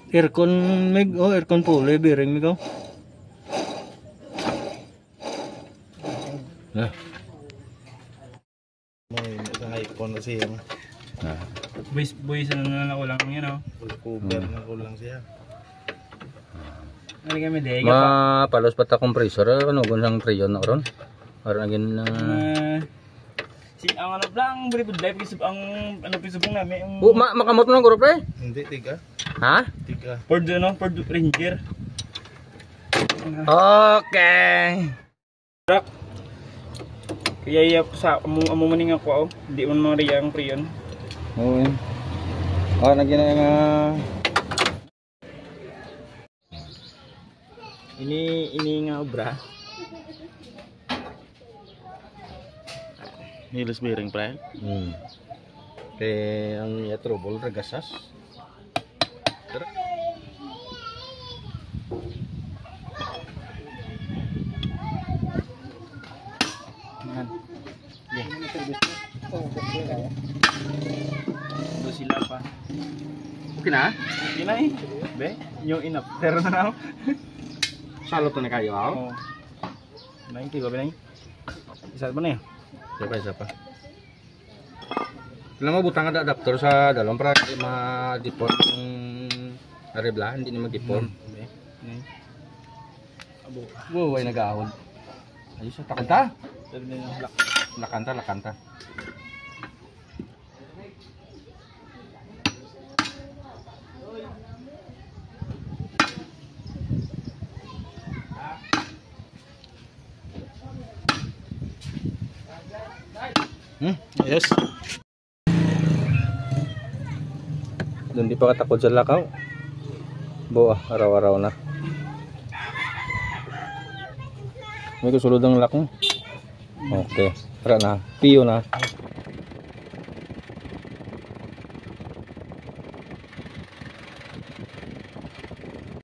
Aircon mig, oh, aircon pulo, bearing mig, oh. Nah. May isang icon na siya. Nah. Boys na ako lang yun, oh. Cover na ko lang siya. Ano kami, dega pa. Palos pa ta compressor, ano gunsang triyon na ron. Para naging ang ano lang, bribod life kisub ang ano pisubong namin. Makamot mo ng group eh? Hindi, tiga. Ha? Tiga. Ford ano, Ford Ranger. Okay. Kaya iya sa amo maning ako, oh. Di man mga riyang priyon. Oo. Nagyan nga Ini nga obra. Hilis bearing pre. Ang trouble regasas. Do sila pa. Okay na? Okay na eh. Be, yung inap. Pero na ako. Salot na kayo, ha? Oh. Nain tigo ba nain? Isa ba na yun? Isa pa. Kailangan mo butang ada adapter sa dalawang para ma-dipon yung arebla, hindi na mag-dipon. Nain. Abo. Wow, ay nag-aahon. Ayos, takanta. Pero na yung black. Lakanta. Yes. Doon di pa katakot sa lakaw. Buah, araw-araw na. May kusulod ang lakong. Okay, tara na. Piyo na.